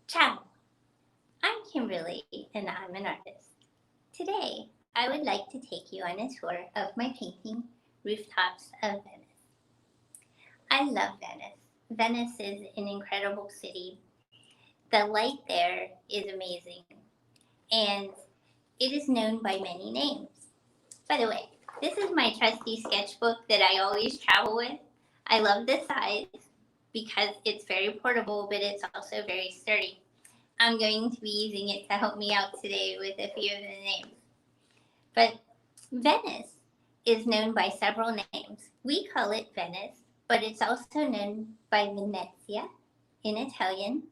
Ciao, I'm Kimberly and I'm an artist. Today, I would like to take you on a tour of my painting, Rooftops of Venice. I love Venice. Venice is an incredible city. The light there is amazing, and it is known by many names. By the way, this is my trusty sketchbook that I always travel with. I love the size because it's very portable, but it's also very sturdy. I'm going to be using it to help me out today with a few of the names. But Venice is known by several names. We call it Venice, but it's also known by Venezia in Italian.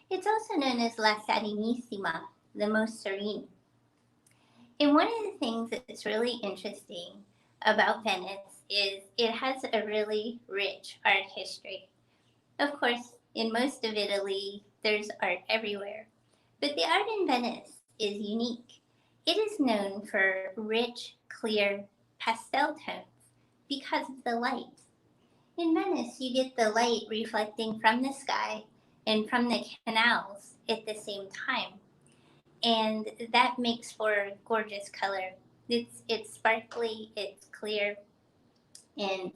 It's also known as La Serenissima, the most serene. And one of the things that's really interesting about Venice is it has a really rich art history. Of course, in most of Italy, there's art everywhere. But the art in Venice is unique. It is known for rich, clear pastel tones because of the light. In Venice, you get the light reflecting from the sky and from the canals at the same time. And that makes for gorgeous color. It's sparkly, it's clear, and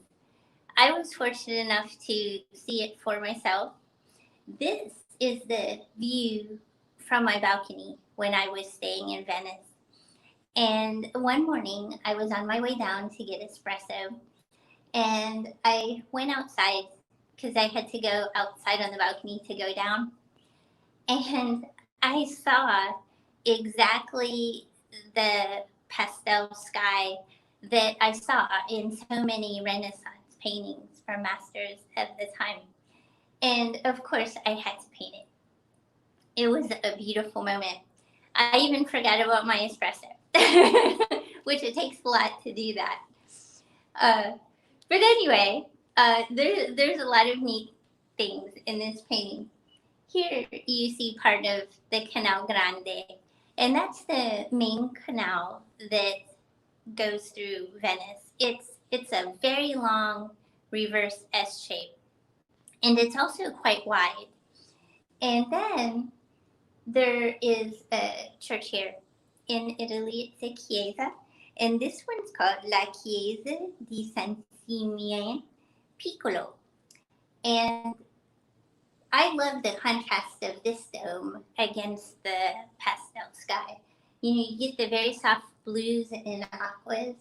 I was fortunate enough to see it for myself. This is the view from my balcony when I was staying in Venice. And one morning, I was on my way down to get espresso, and I went outside because I had to go outside on the balcony to go down. And I saw exactly the pastel sky that I saw in so many Renaissance paintings from masters of the time. And of course, I had to paint it. It was a beautiful moment. I even forgot about my espresso, which it takes a lot to do that. Uh, but anyway, there's a lot of neat things in this painting. Here you see part of the Canal Grande, and that's the main canal that goes through Venice. It's a very long reverse S shape, and it's also quite wide. And then there is a church here. In Italy, it's a chiesa, and this one's called La Chiesa di San Simeone Piccolo. And I love the contrast of this dome against the pastel sky. You get the very soft blues and aquas,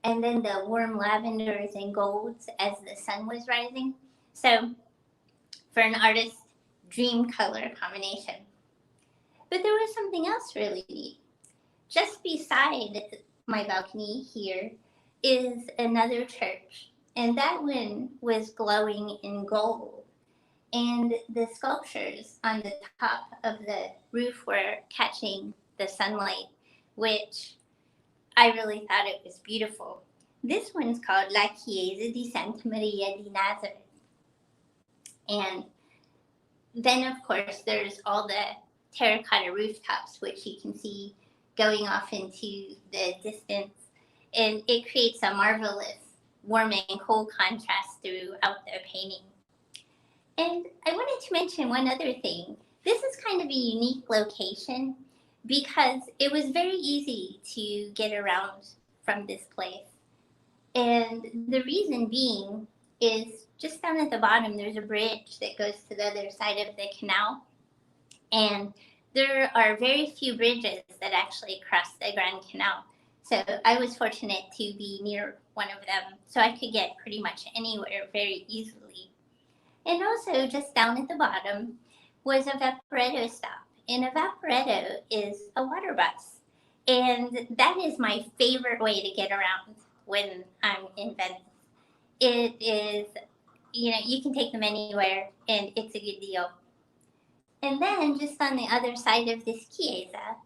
and then the warm lavenders and golds as the sun was rising. So, for an artist, dream color combination. But there was something else really neat. Just beside my balcony here is another church, and that one was glowing in gold. And the sculptures on the top of the roof were catching the sunlight, which I really thought it was beautiful. This one's called La Chiesa di Santa Maria di Nazareth. And then, of course, there's all the terracotta rooftops, which you can see going off into the distance. And it creates a marvelous warm and cold contrast throughout the painting. And I wanted to mention one other thing. This is kind of a unique location because it was very easy to get around from this place. And the reason being is just down at the bottom, there's a bridge that goes to the other side of the canal. And there are very few bridges that actually cross the Grand Canal. So I was fortunate to be near one of them, so I could get pretty much anywhere very easily. And also, just down at the bottom was a Vaporetto stop. And a Vaporetto is a water bus. And that is my favorite way to get around when I'm in Venice. It is, you can take them anywhere, and it's a good deal. And then, just on the other side of this chiesa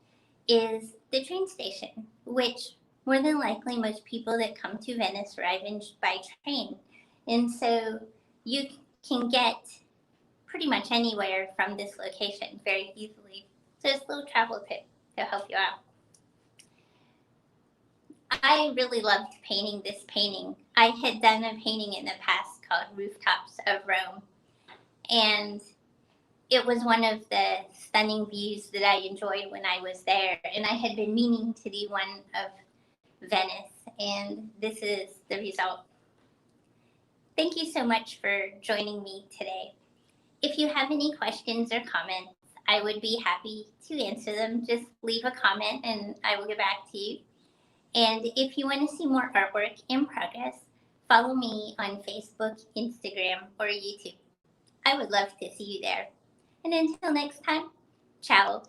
is the train station, which more than likely most people that come to Venice arrive in by train. And so you can get pretty much anywhere from this location very easily. So it's a little travel tip to help you out. I really loved painting this painting. I had done a painting in the past called Rooftops of Rome. And it was one of the stunning views that I enjoyed when I was there, and I had been meaning to do one of Venice, and this is the result. Thank you so much for joining me today. If you have any questions or comments, I would be happy to answer them. Just leave a comment and I will get back to you. And if you want to see more artwork in progress, follow me on Facebook, Instagram, or YouTube. I would love to see you there. And until next time, ciao.